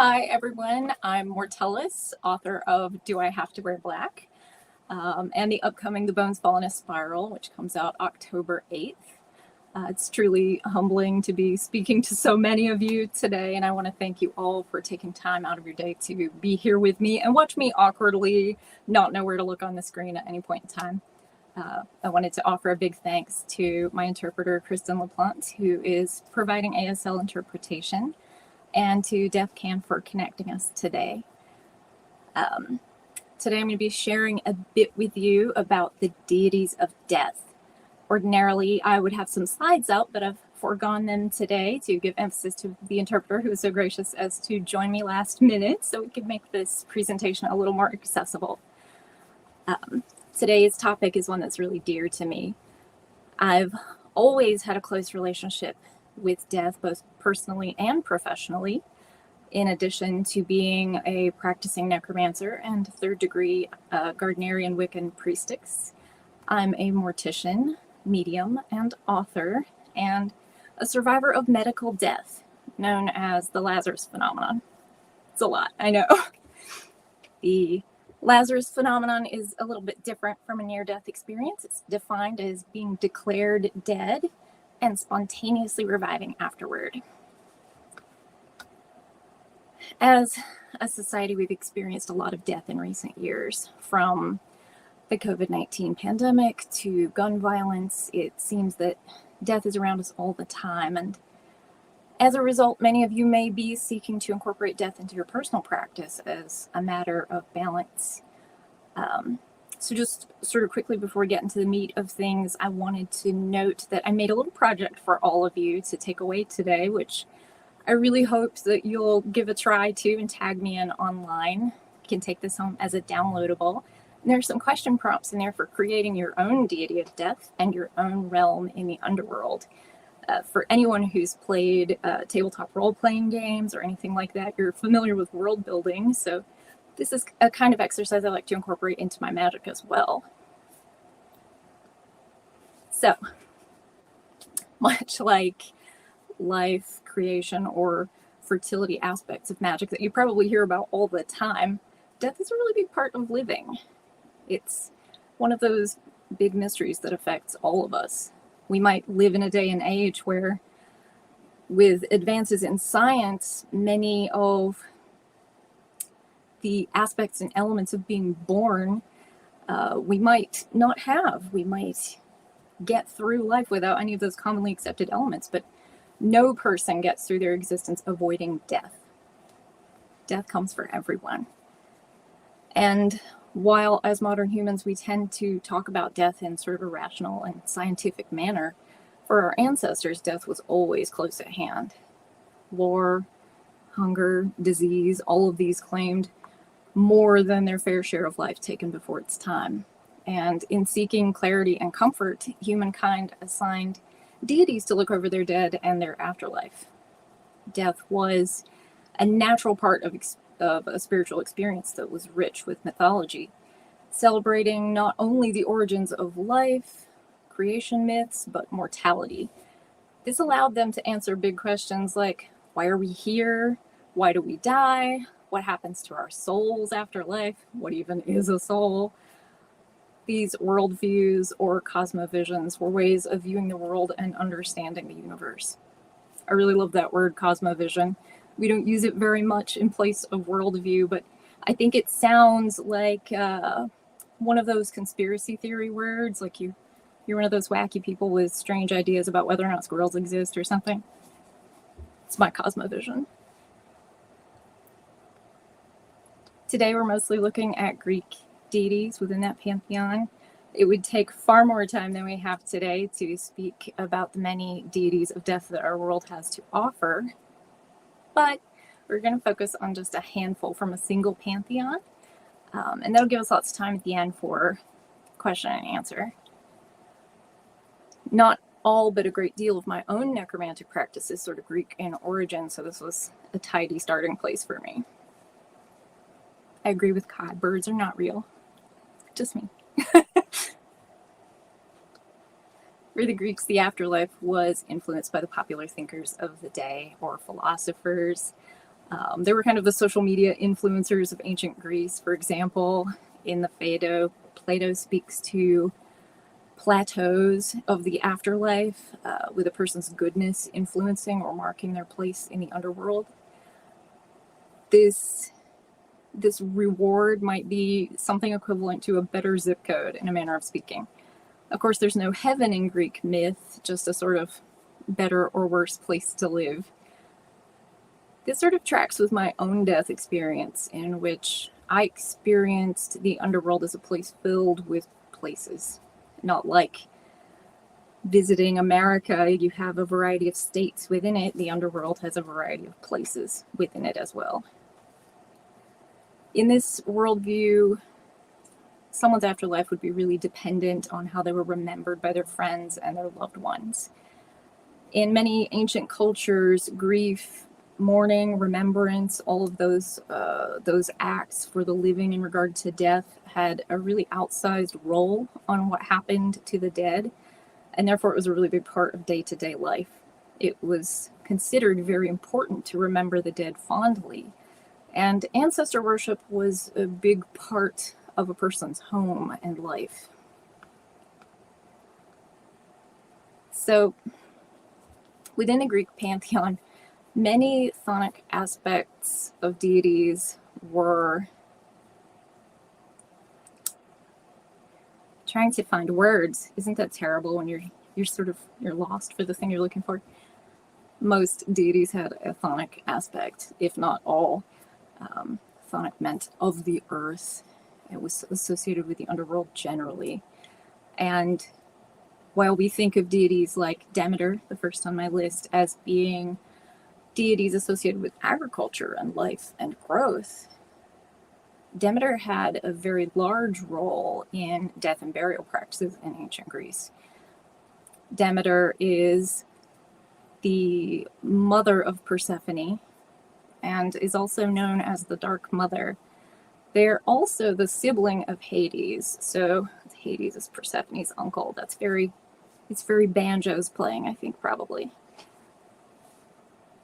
Hi, everyone. I'm Mortellus, author of Do I Have to Wear Black? And the upcoming The Bones Fall in a Spiral, which comes out October 8th. It's truly humbling to be speaking to so many of you today, and I want to thank you all for taking time out of your day to be here with me and watch me awkwardly not know where to look on the screen at any point in time. I wanted to offer a big thanks to my interpreter, Kristen LaPlante, who is providing ASL interpretation, and to DeafCan for connecting us today. Today I'm going to be sharing a bit with you about the Deities of Death. Ordinarily, I would have some slides out, but I've foregone them today to give emphasis to the interpreter, who was so gracious as to join me last minute so we could make this presentation a little more accessible. Today's topic is one that's really dear to me. I've always had a close relationship with death, both personally and professionally, in addition to being a practicing necromancer and third-degree Gardnerian Wiccan priestess. I'm a mortician, medium, and author, and a survivor of medical death, known as the Lazarus Phenomenon. It's a lot, I know. The Lazarus Phenomenon is a little bit different from a near-death experience. It's defined as being declared dead and spontaneously reviving afterward. As a society, we've experienced a lot of death in recent years, from the COVID-19 pandemic to gun violence. It seems that death is around us all the time, and as a result, many of you may be seeking to incorporate death into your personal practice as a matter of balance. So just sort of quickly before we get into the meat of things, I wanted to note that I made a little project for all of you to take away today, which I really hope that you'll give a try to and tag me in online. You can take this home as a downloadable. And there's some question prompts in there for creating your own deity of death and your own realm in the underworld. For anyone who's played tabletop role-playing games or anything like that, you're familiar with world building, so this is a kind of exercise I like to incorporate into my magic as well. So, much like life, creation, or fertility aspects of magic that you probably hear about all the time, death is a really big part of living. It's one of those big mysteries that affects all of us. We might live in a day and age where, with advances in science, many of the aspects and elements of being born we might not have. We might get through life without any of those commonly accepted elements, but no person gets through their existence avoiding death. Death comes for everyone. And while as modern humans we tend to talk about death in sort of a rational and scientific manner, for our ancestors, death was always close at hand. War, hunger, disease, all of these claimed more than their fair share of life taken before its time. And in seeking clarity and comfort, humankind assigned deities to look over their dead and their afterlife. Death was a natural part of a spiritual experience that was rich with mythology, celebrating not only the origins of life, creation myths, but mortality. This allowed them to answer big questions like, why are we here? Why do we die? What happens to our souls after life? What even is a soul? These worldviews or cosmovisions were ways of viewing the world and understanding the universe. I really love that word, cosmovision. We don't use it very much in place of worldview, but I think it sounds like one of those conspiracy theory words, like you're one of those wacky people with strange ideas about whether or not squirrels exist or something. It's my cosmovision. Today we're mostly looking at Greek deities within that pantheon. It would take far more time than we have today to speak about the many deities of death that our world has to offer, but we're going to focus on just a handful from a single pantheon, and that'll give us lots of time at the end for question and answer. Not all, but a great deal of my own necromantic practice is sort of Greek in origin, so this was a tidy starting place for me. I agree with Kai, birds are not real. Just me. For the Greeks, the afterlife was influenced by the popular thinkers of the day or philosophers. They were kind of the social media influencers of ancient Greece. For example, in the Phaedo, Plato speaks to plateaus of the afterlife, with a person's goodness influencing or marking their place in the underworld. This reward might be something equivalent to a better zip code, in a manner of speaking. Of course, there's no heaven in Greek myth, just a sort of better or worse place to live. This sort of tracks with my own death experience, in which I experienced the underworld as a place filled with places. Not like visiting America, you have a variety of states within it. The underworld has a variety of places within it as well. In this worldview, someone's afterlife would be really dependent on how they were remembered by their friends and their loved ones. In many ancient cultures, grief, mourning, remembrance, all of those acts for the living in regard to death had a really outsized role on what happened to the dead, and therefore it was a really big part of day-to-day life. It was considered very important to remember the dead fondly, and ancestor worship was a big part of a person's home and life. So, within the Greek pantheon, many chthonic aspects of deities were... Trying to find words. Isn't that terrible when you're lost for the thing you're looking for? Most deities had a chthonic aspect, if not all. Chthonic meant of the earth. It was associated with the underworld generally. And while we think of deities like Demeter, the first on my list, as being deities associated with agriculture and life and growth, Demeter had a very large role in death and burial practices in ancient Greece. Demeter is the mother of Persephone and is also known as the Dark Mother. They're also the sibling of Hades. So Hades is Persephone's uncle. It's very banjos playing, I think, probably.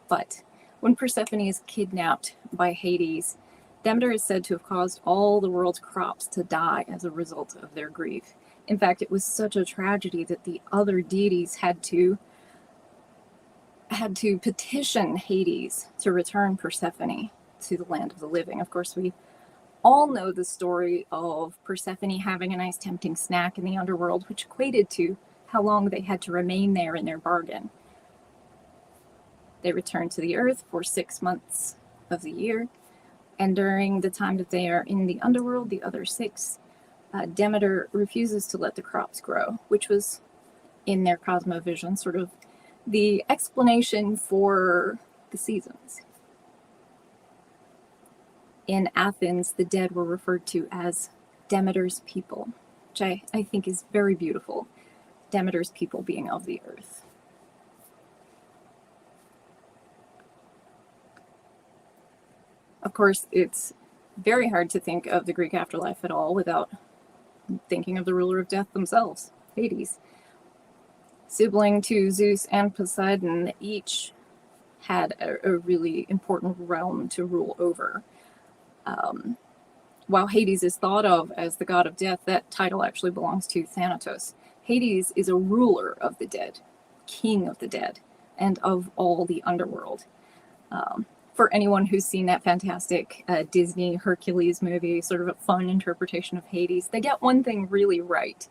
But when Persephone is kidnapped by Hades, Demeter is said to have caused all the world's crops to die as a result of their grief. In fact, it was such a tragedy that the other deities had to petition Hades to return Persephone to the land of the living. Of course, we all know the story of Persephone having a nice tempting snack in the underworld, which equated to how long they had to remain there in their bargain. They returned to the earth for 6 months of the year, and during the time that they are in the underworld, the other 6, Demeter refuses to let the crops grow, which was, in their cosmovision, sort of the explanation for the seasons. In Athens, the dead were referred to as Demeter's people, which I think is very beautiful. Demeter's people being of the earth. Of course, it's very hard to think of the Greek afterlife at all without thinking of the ruler of death themselves, Hades. Sibling to Zeus and Poseidon, each had a really important realm to rule over. While Hades is thought of as the god of death, that title actually belongs to Thanatos. Hades is a ruler of the dead, king of the dead, and of all the underworld. For anyone who's seen that fantastic Disney Hercules movie, sort of a fun interpretation of Hades, they get one thing really right.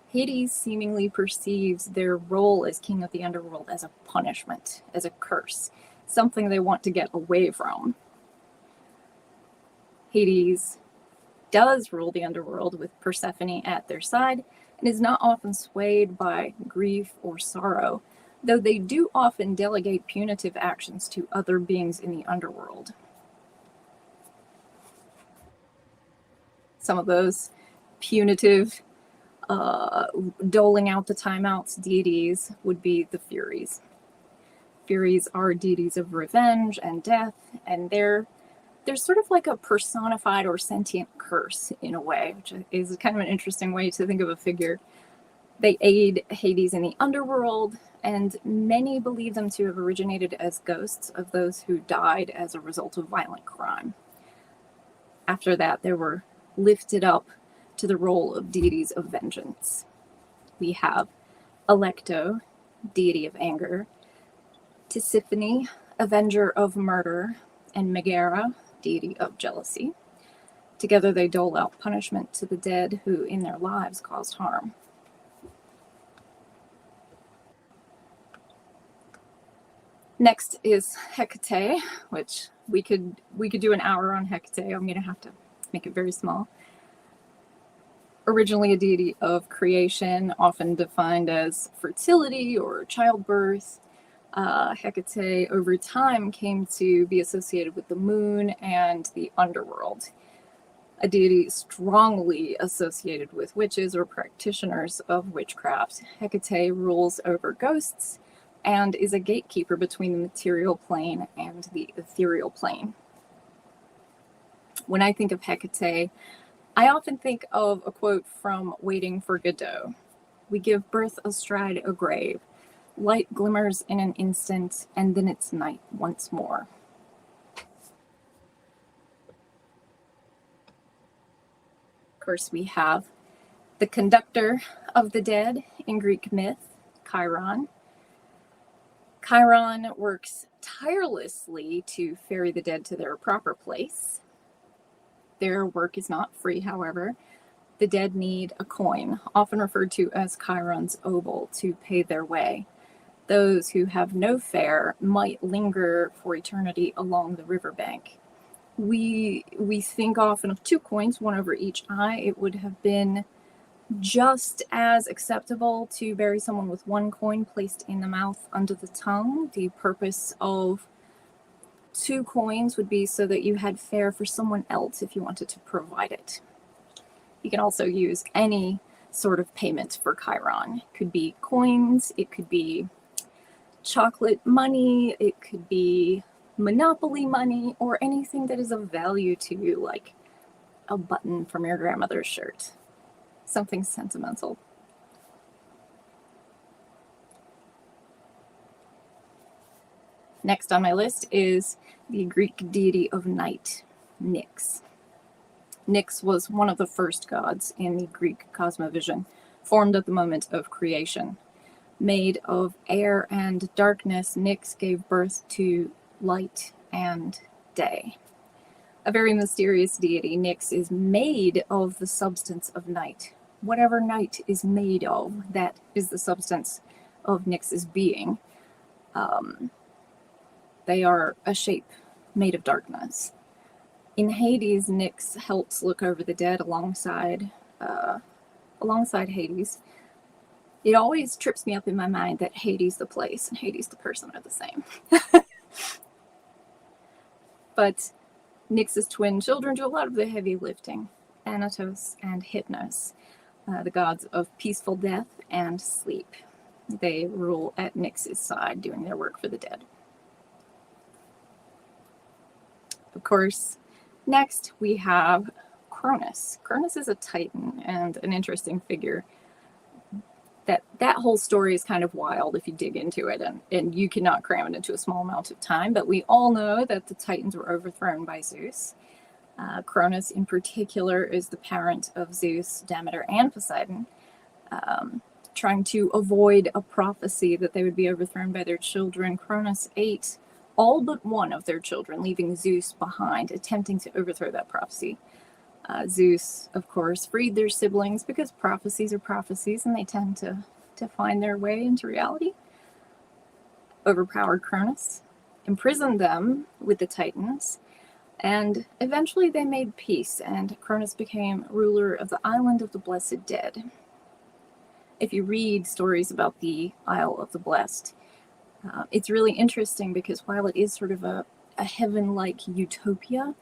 Hades seemingly perceives their role as king of the underworld as a punishment, as a curse, something they want to get away from. Hades does rule the underworld with Persephone at their side, and is not often swayed by grief or sorrow, though they do often delegate punitive actions to other beings in the underworld. Some of those punitive, doling out the timeouts deities would be the Furies. Furies are deities of revenge and death, and they're sort of like a personified or sentient curse in a way, which is kind of an interesting way to think of a figure. They aid Hades in the underworld, and many believe them to have originated as ghosts of those who died as a result of violent crime. After that, they were lifted up to the role of deities of vengeance. We have Alecto, deity of anger, Tisiphone, avenger of murder, and Megara, deity of jealousy. Together they dole out punishment to the dead who in their lives caused harm. Next is Hecate, which we could do an hour on Hecate. I'm going to have to make it very small. Originally a deity of creation, often defined as fertility or childbirth, Hecate over time came to be associated with the moon and the underworld. A deity strongly associated with witches or practitioners of witchcraft, Hecate rules over ghosts and is a gatekeeper between the material plane and the ethereal plane. When I think of Hecate, I often think of a quote from Waiting for Godot. We give birth astride a grave. Light glimmers in an instant, and then it's night once more. Of course, we have the conductor of the dead in Greek myth, Chiron. Chiron works tirelessly to ferry the dead to their proper place. Their work is not free, however. The dead need a coin, often referred to as Chiron's obol, to pay their way. Those who have no fare might linger for eternity along the riverbank. We think often of 2 coins, one over each eye. It would have been just as acceptable to bury someone with 1 coin placed in the mouth under the tongue. The purpose of 2 coins would be so that you had fare for someone else if you wanted to provide it. You can also use any sort of payment for Chiron. It could be coins, it could be chocolate money, it could be Monopoly money, or anything that is of value to you, like a button from your grandmother's shirt. Something sentimental. Next on my list is the Greek deity of night, Nyx. Nyx was one of the first gods in the Greek cosmovision, formed at the moment of creation. Made of air and darkness, Nyx gave birth to light and day. A very mysterious deity, Nyx is made of the substance of night. Whatever night is made of, that is the substance of Nyx's being. They are a shape made of darkness. In Hades, Nyx helps look over the dead alongside Hades. It always trips me up in my mind that Hades the place and Hades the person are the same. But Nyx's twin children do a lot of the heavy lifting, Thanatos and Hypnos, the gods of peaceful death and sleep. They rule at Nyx's side, doing their work for the dead. Of course, next we have Cronus. Cronus is a titan and an interesting figure. That whole story is kind of wild if you dig into it, and you cannot cram it into a small amount of time, but we all know that the Titans were overthrown by Zeus. Cronus in particular is the parent of Zeus, Demeter, and Poseidon, trying to avoid a prophecy that they would be overthrown by their children. Cronus ate all but one of their children, leaving Zeus behind, attempting to overthrow that prophecy. Zeus, of course, freed their siblings because prophecies are prophecies and they tend to find their way into reality. Overpowered Cronus, imprisoned them with the Titans, and eventually they made peace, and Cronus became ruler of the Island of the Blessed Dead. If you read stories about the Isle of the Blessed, it's really interesting because while it is sort of a heaven-like utopia,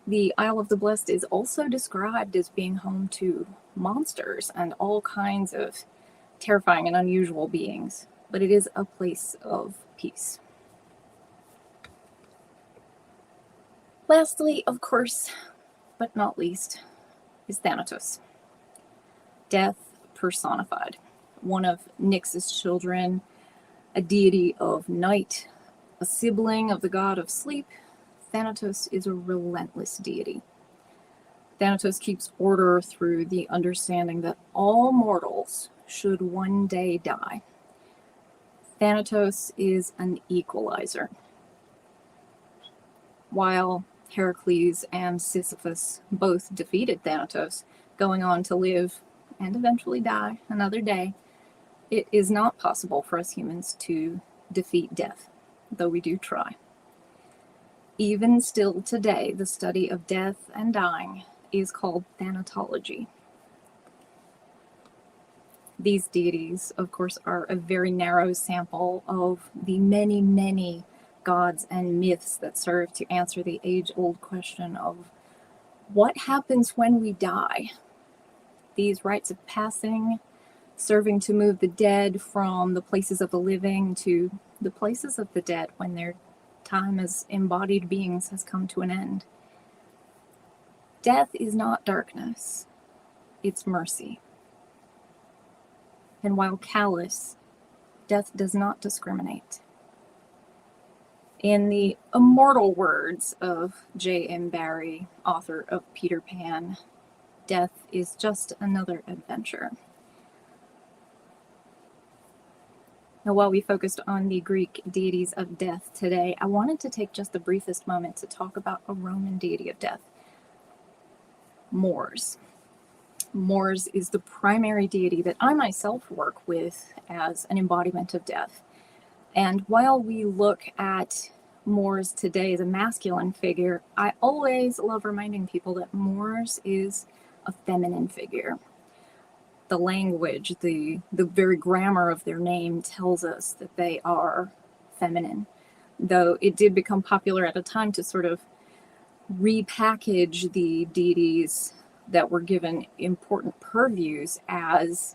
the Isle of the Blessed is also described as being home to monsters and all kinds of terrifying and unusual beings, but it is a place of peace. Lastly, of course, but not least, is Thanatos. Death personified. one of Nyx's children, a deity of night, a sibling of the god of sleep, Thanatos is a relentless deity. Thanatos keeps order through the understanding that all mortals should one day die. Thanatos is an equalizer. While Heracles and Sisyphus both defeated Thanatos, going on to live and eventually die another day, it is not possible for us humans to defeat death, though we do try. Even still today, the study of death and dying is called thanatology. These deities, of course, are a very narrow sample of the many, many gods and myths that serve to answer the age-old question of what happens when we die. These rites of passing, serving to move the dead from the places of the living to the places of the dead when their time as embodied beings has come to an end. Death is not darkness, it's mercy. And while callous, death does not discriminate. In the immortal words of J.M. Barrie, author of Peter Pan, death is just another adventure. Now, while we focused on the Greek deities of death today, I wanted to take just the briefest moment to talk about a Roman deity of death, Mors. Mors is the primary deity that I myself work with as an embodiment of death. And while we look at Mors today as a masculine figure, I always love reminding people that Mors is a feminine figure. The language, the very grammar of their name tells us that they are feminine, though it did become popular at a time to sort of repackage the deities that were given important purviews as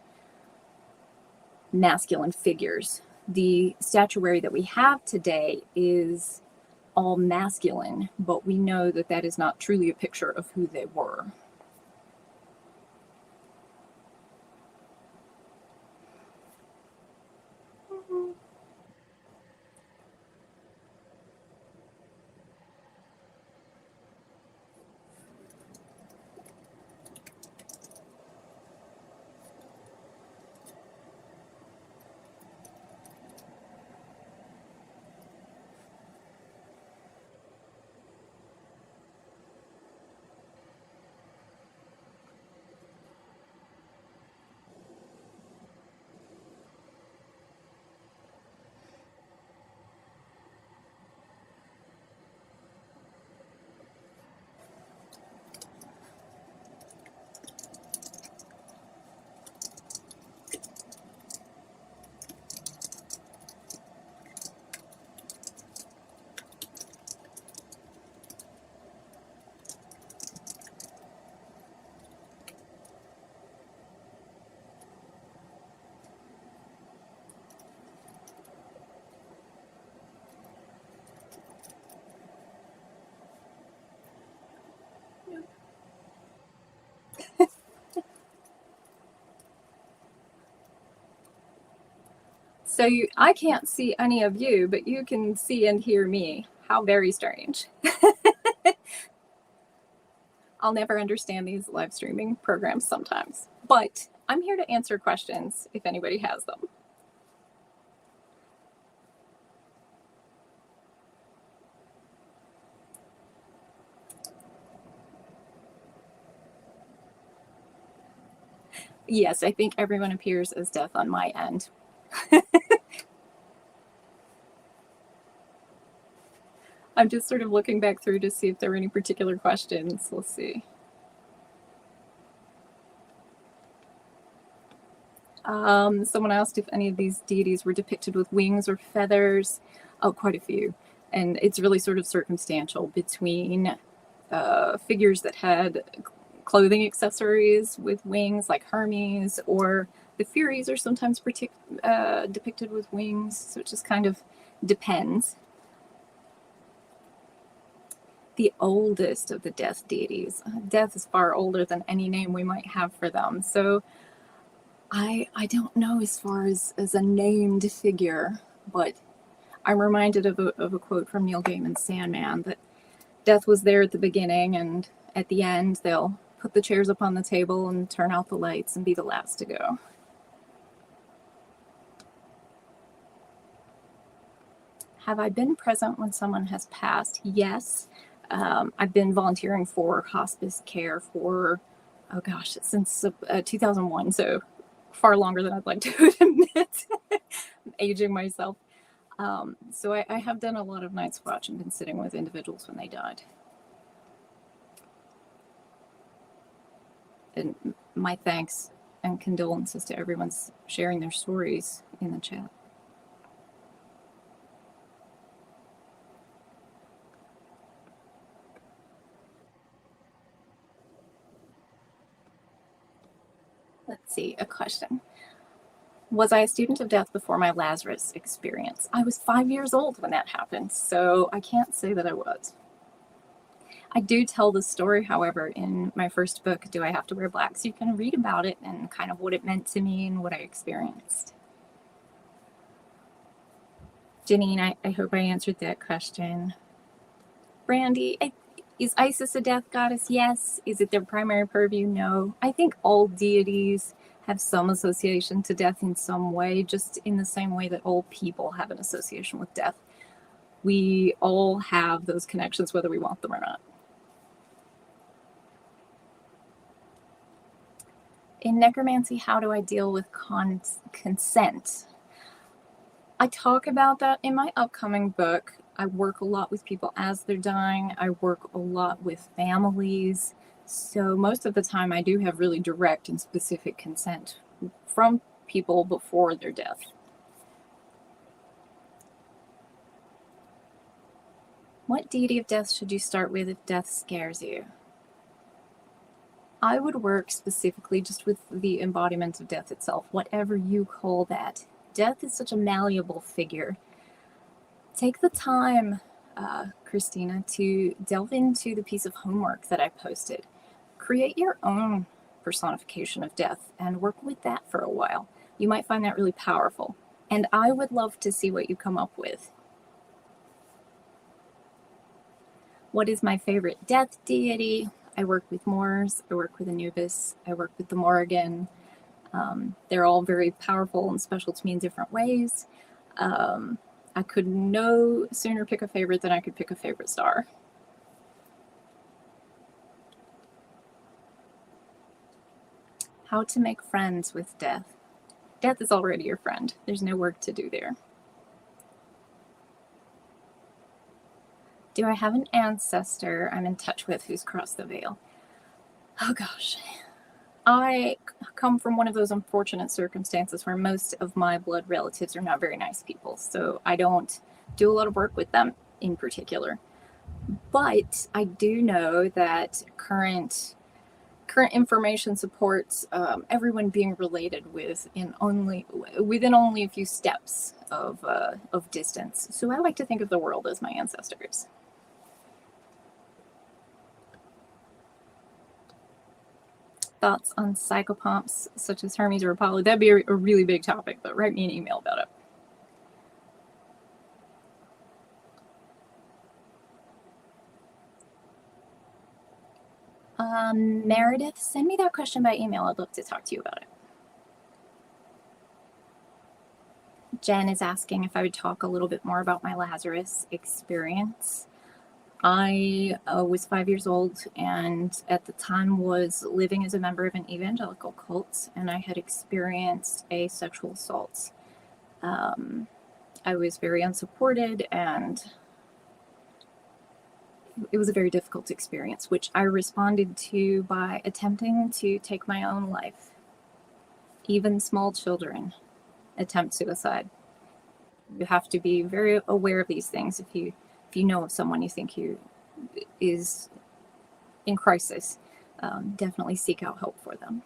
masculine figures. The statuary that we have today is all masculine, but we know that that is not truly a picture of who they were. So I can't see any of you, but you can see and hear me. How very strange. I'll never understand these live streaming programs sometimes, but I'm here to answer questions if anybody has them. Yes, I think everyone appears as death on my end. I'm just sort of looking back through to see if there were any particular questions. Let's see. Someone asked if any of these deities were depicted with wings or feathers. Oh, quite a few. And it's really sort of circumstantial between figures that had clothing accessories with wings, like Hermes, or the Furies are sometimes depicted with wings. So it just kind of depends. The oldest of the death deities. Death is far older than any name we might have for them. So I don't know as far as a named figure, but I'm reminded of a quote from Neil Gaiman's Sandman, that death was there at the beginning, and at the end they'll put the chairs up on the table and turn out the lights and be the last to go. Have I been present when someone has passed? Yes. I've been volunteering for hospice care for, oh gosh, since 2001, so far longer than I'd like to admit. I'm aging myself. So I have done a lot of Night's Watch and been sitting with individuals when they died. And my thanks and condolences to everyone's sharing their stories in the chat. Let's see, a question. Was I a student of death before my Lazarus experience? I was 5 years old when that happened, so I can't say that I was. I do tell the story, however, in my first book, Do I Have to Wear Black? So you can read about it and kind of what it meant to me and what I experienced. Janine, I hope I answered that question. Brandy, is Isis a death goddess? Yes. Is it their primary purview? No. I think all deities have some association to death in some way, just in the same way that all people have an association with death. We all have those connections, whether we want them or not. In Necromancy, how do I deal with consent? I talk about that in my upcoming book. I work a lot with people as they're dying. I work a lot with families. So most of the time I do have really direct and specific consent from people before their death. What deity of death should you start with if death scares you? I would work specifically just with the embodiment of death itself, whatever you call that. Death is such a malleable figure. Take the time, Christina, to delve into the piece of homework that I posted. Create your own personification of death and work with that for a while. You might find that really powerful. And I would love to see what you come up with. What is my favorite death deity? I work with Moors, I work with Anubis, I work with the Morrigan. They're all very powerful and special to me in different ways. I could no sooner pick a favorite than I could pick a favorite star. How to make friends with death. Death is already your friend. There's no work to do there. Do I have an ancestor I'm in touch with who's crossed the veil? Oh gosh. I come from one of those unfortunate circumstances where most of my blood relatives are not very nice people, so I don't do a lot of work with them in particular. But I do know that current information supports everyone being related within only a few steps of distance. So I like to think of the world as my ancestors. Thoughts on psychopomps such as Hermes or Apollo? That'd be a really big topic, but write me an email about it. Meredith, send me that question by email. I'd love to talk to you about it. Jen is asking if I would talk a little bit more about my Lazarus experience. I was 5 years old and at the time was living as a member of an evangelical cult, and I had experienced a sexual assault. I was very unsupported, and it was a very difficult experience, which I responded to by attempting to take my own life. Even small children attempt suicide. You have to be very aware of these things if you know of someone you think is in crisis. Definitely seek out help for them.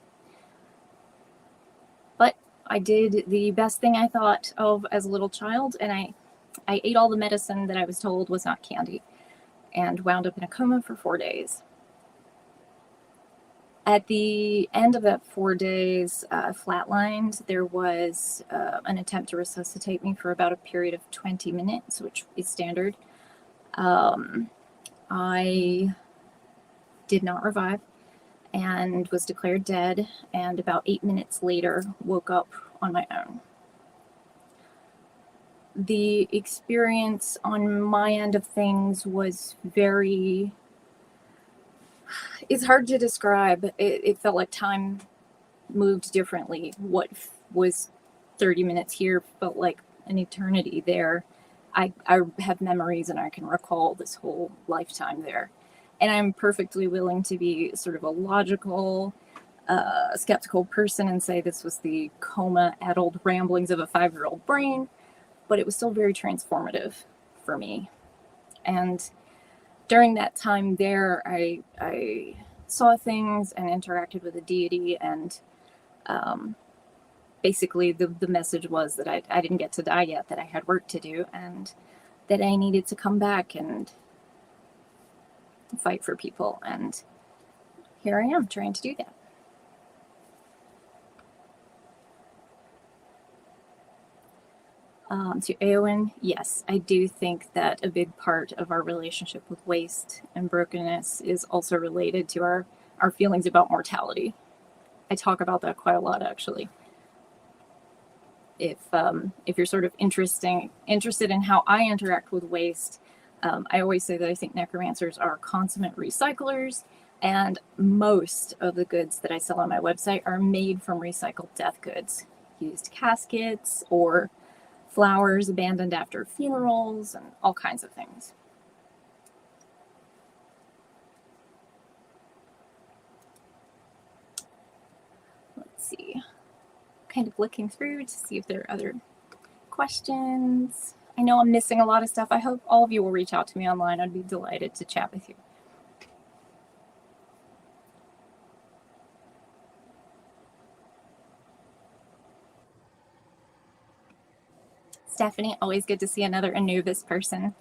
But I did the best thing I thought of as a little child, and I ate all the medicine that I was told was not candy, and wound up in a coma for 4 days. At the end of that 4 days, flatlined, there was an attempt to resuscitate me for about a period of 20 minutes, which is standard. I did not revive and was declared dead, and about 8 minutes later woke up on my own. The experience on my end of things was very... It's hard to describe. It felt like time moved differently. What was 30 minutes here felt like an eternity there. I have memories and I can recall this whole lifetime there. And I'm perfectly willing to be sort of a logical, skeptical person and say this was the coma-addled ramblings of a 5-year-old brain, but it was still very transformative for me. And during that time there, I saw things and interacted with a deity, and basically the message was that I didn't get to die yet, that I had work to do, and that I needed to come back and fight for people. And here I am trying to do that. To Eowyn, yes, I do think that a big part of our relationship with waste and brokenness is also related to our feelings about mortality. I talk about that quite a lot, actually. If you're sort of interested in how I interact with waste, I always say that I think necromancers are consummate recyclers, and most of the goods that I sell on my website are made from recycled death goods. Used caskets or flowers abandoned after funerals and all kinds of things. Let's see. Kind of looking through to see if there are other questions. I know I'm missing a lot of stuff. I hope all of you will reach out to me online. I'd be delighted to chat with you. Stephanie, always good to see another Anubis person.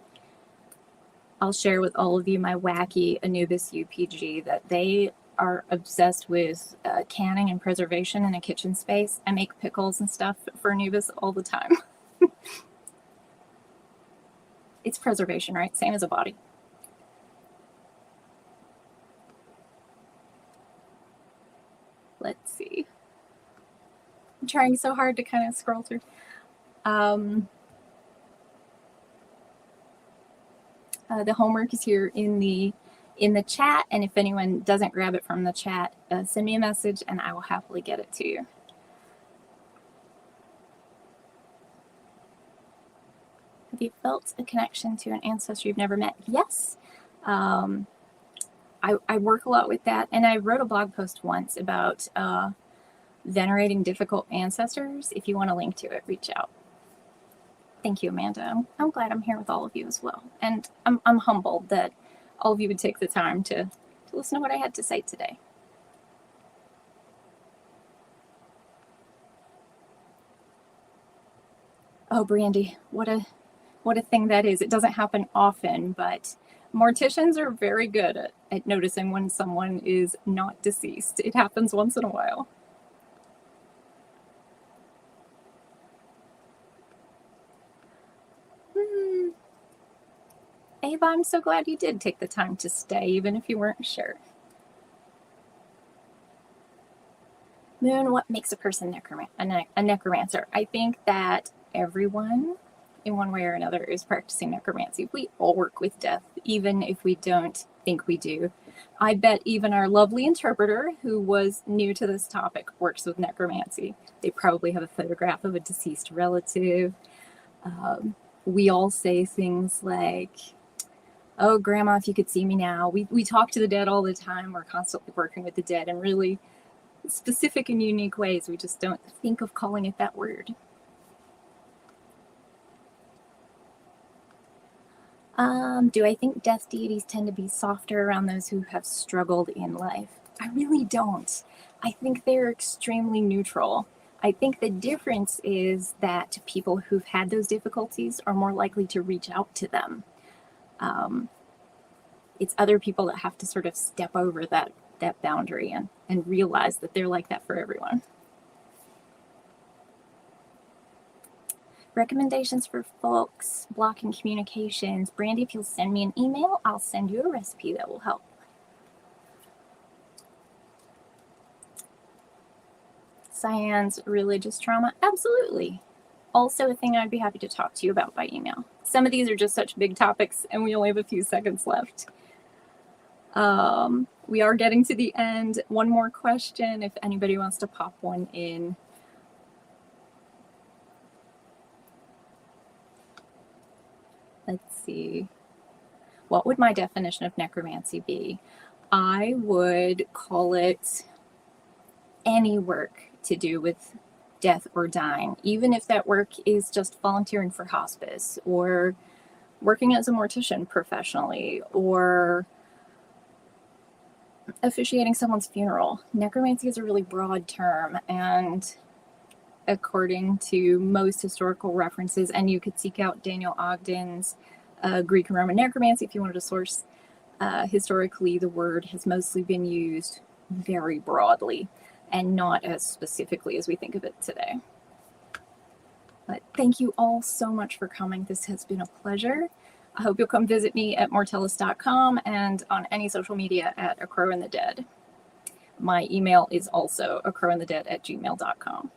I'll share with all of you my wacky Anubis UPG that they are obsessed with canning and preservation in a kitchen space. I make pickles and stuff for Anubis all the time. It's preservation, right? Same as a body. Let's see. I'm trying so hard to kind of scroll through. The homework is here in the chat, and if anyone doesn't grab it from the chat, send me a message and I will happily get it to you. Have you felt a connection to an ancestor you've never met? Yes. I work a lot with that, and I wrote a blog post once about venerating difficult ancestors. If you want a link to it, reach out. Thank you, Amanda. I'm glad I'm here with all of you as well. And I'm humbled that all of you would take the time to listen to what I had to say today. Oh, Brandy, what a thing that is. It doesn't happen often, but morticians are very good at noticing when someone is not deceased. It happens once in a while. Ava, I'm so glad you did take the time to stay, even if you weren't sure. Moon, what makes a person a necromancer? I think that everyone, in one way or another, is practicing necromancy. We all work with death, even if we don't think we do. I bet even our lovely interpreter, who was new to this topic, works with necromancy. They probably have a photograph of a deceased relative. We all say things like, oh, Grandma, if you could see me now. We talk to the dead all the time. We're constantly working with the dead in really specific and unique ways. We just don't think of calling it that word. Do I think death deities tend to be softer around those who have struggled in life? I really don't. I think they're extremely neutral. I think the difference is that people who've had those difficulties are more likely to reach out to them. It's other people that have to sort of step over that that boundary and realize that they're like that for everyone. Recommendations for folks blocking communications. Brandy, if you'll send me an email, I'll send you a recipe that will help. Cyan's religious trauma, absolutely. Also a thing I'd be happy to talk to you about by email. Some of these are just such big topics and we only have a few seconds left. We are getting to the end. One more question if anybody wants to pop one in. Let's see. What would my definition of necromancy be? I would call it any work to do with death or dying, even if that work is just volunteering for hospice or working as a mortician professionally or officiating someone's funeral. Necromancy is a really broad term, and according to most historical references, and you could seek out Daniel Ogden's Greek and Roman necromancy if you wanted to source, historically the word has mostly been used very broadly and not as specifically as we think of it today. But thank you all so much for coming. This has been a pleasure. I hope you'll come visit me at mortellus.com and on any social media at A Crow in the Dead. My email is also acrowinthedead@gmail.com.